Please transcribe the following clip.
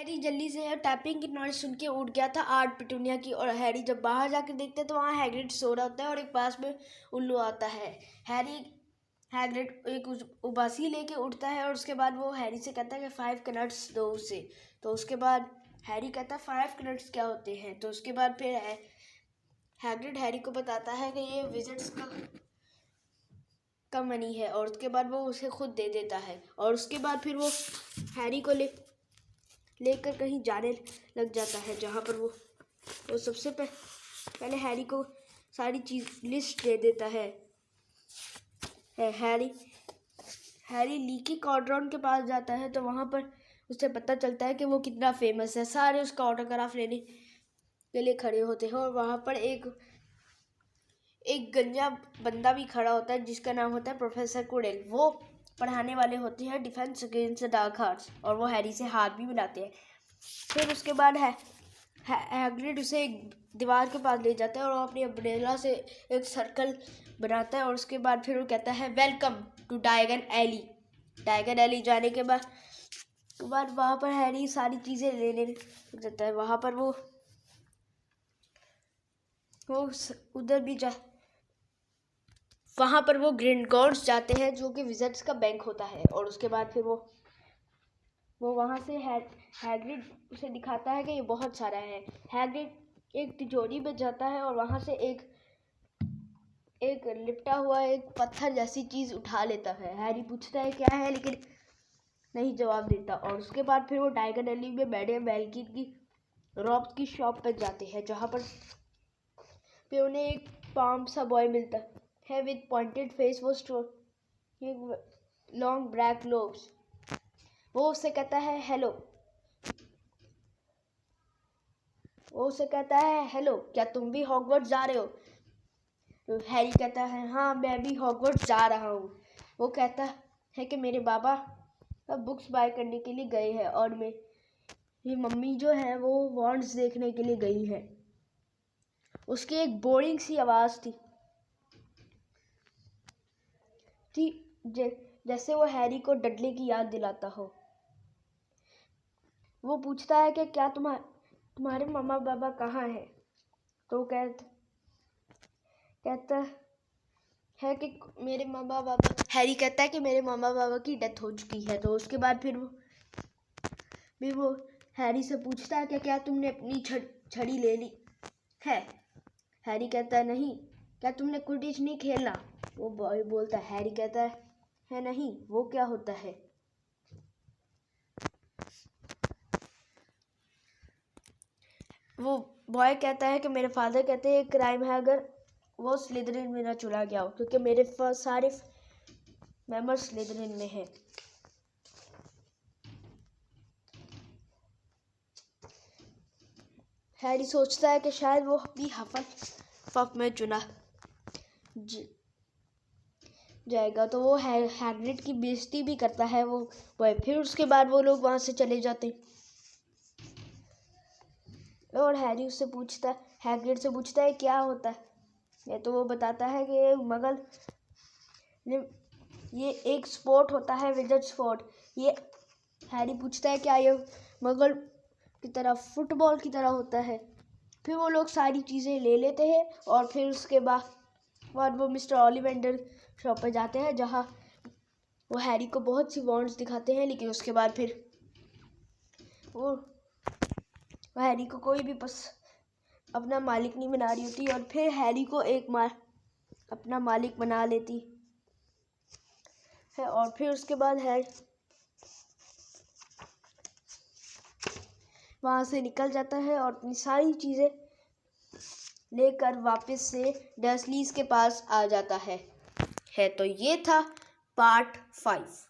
Harry जल्दी से tapping की नॉइज सुन के उठ गया था आर्ट पिटूनिया की। और हैरी जब बाहर जाके देखते तो वहाँ हैग्रिड सो रहा होता है और एक पास में उल्लू आता है। हैग्रिड एक उबासी लेके उठता है और उसके बाद वो हैरी से कहता है कि 5 नट्स दो उसे। तो उसके बाद हैरी कहता है 5 नट्स क्या होते हैं। तो उसके बाद फिर हैग्रिड हैरी को बताता है कि ये विज़र्ड्स का मनी है और उसके बाद वो उसे खुद दे देता है। और उसके बाद फिर वो हैरी को लेकर कहीं जाने लग जाता है, जहाँ पर वो सबसे पहले हैरी को सारी चीज़ लिस्ट दे देता है। हैरी लीकी कॉर्डरॉन के पास जाता है तो वहाँ पर उसे पता चलता है कि वो कितना फेमस है। सारे उसका ऑटोग्राफ लेने के लिए खड़े होते हैं और वहाँ पर एक गंजा बंदा भी खड़ा होता है जिसका नाम होता है प्रोफेसर कुडेल। वो पढ़ाने वाले होते हैं defence against the dark arts और वो हैरी से हाथ भी मिलाते हैं। फिर उसके बाद हैग्रिड उसे एक दीवार के पास ले जाता है और वो अपनी अम्ब्रेला से एक सर्कल बनाता है और उसके बाद फिर वो कहता है welcome to Diagon Alley. Diagon Alley जाने के बाद वहाँ पर हैरी सारी चीज़ें लेने लग जाता है। वहाँ पर वो उधर भी वहाँ पर वो ग्रिंडगॉर्ड्स जाते हैं जो कि विज़र्ड्स का बैंक होता है। और उसके बाद फिर वो वहाँ से हैग्रिड उसे दिखाता है कि ये बहुत सारा है। हैग्रिड एक तिजोरी में जाता है और वहाँ से एक लिपटा हुआ एक पत्थर जैसी चीज़ उठा लेता है। हैरी पूछता है क्या है, लेकिन नहीं जवाब देता। और उसके बाद फिर वो डायगन एली में बैठे बेल्किन की रॉब्स की शॉप पर जाते हैं, जहाँ पर फिर उन्हें एक पाम सा बॉय मिलता है विद पॉइंटेड फेस, वो लॉन्ग ब्लैक लोब्स। वो उससे कहता है हेलो। हेलो, क्या तुम भी हॉगवर्ट्स जा रहे हो? तो हैरी कहता है हाँ, मैं भी हॉगवर्ट्स जा रहा हूँ। वो कहता है कि मेरे बाबा बुक्स बाय करने के लिए गए हैं और मेरी मम्मी जो है वो वॉन्ड्स देखने के लिए गई है। उसकी एक बोरिंग सी आवाज़ थी जैसे वो हैरी को डडले की याद दिलाता हो। वो पूछता है कि क्या तुम्हारे मम्मा पापा कहाँ हैं? तो कहता है कि मेरे मम्मा पापा हैरी कहता है कि मेरे मम्मा पापा की डेथ हो चुकी है। तो उसके बाद फिर वो हैरी से पूछता है कि क्या तुमने अपनी छड़ी ले ली है? हैरी कहता है नहीं। क्या तुमने क्विडिच नहीं खेलना? वो बॉय बोलता है। हैरी कहता है नहीं, वो क्या होता है? वो बॉय कहता है कि मेरे फादर कहते हैं क्राइम है अगर वो स्लिदरिन में ना चुना गया हो, क्योंकि मेरे सारे मेंबर्स स्लिदरिन में हैं। हैरी सोचता है कि शायद वो भी हफलपफ में चुना जाएगा। तो वो हैग्रिड की बेइज्जती भी करता है वो बॉय। फिर उसके बाद वो लोग वहाँ से चले जाते हैं और हैग्रिड से पूछता है क्या होता है। तो वो बताता है कि मगल ये एक स्पोर्ट होता है, विज़र्ड स्पोर्ट। ये हैरी पूछता है क्या ये मगल की तरह फुटबॉल की तरह होता है? फिर वो लोग सारी चीज़ें ले लेते हैं और फिर उसके बाद वो मिस्टर ओलिवेंडर शॉप पर जाते हैं, जहाँ वो हैरी को बहुत सी वॉन्ड्स दिखाते हैं। लेकिन उसके बाद फिर वो हैरी को कोई भी अपना मालिक नहीं बना रही होती और फिर हैरी को अपना मालिक बना लेती है। और फिर उसके बाद वहाँ से निकल जाता है और अपनी सारी चीज़ें लेकर वापस से डर्सलीज के पास आ जाता है। तो ये था पार्ट 5।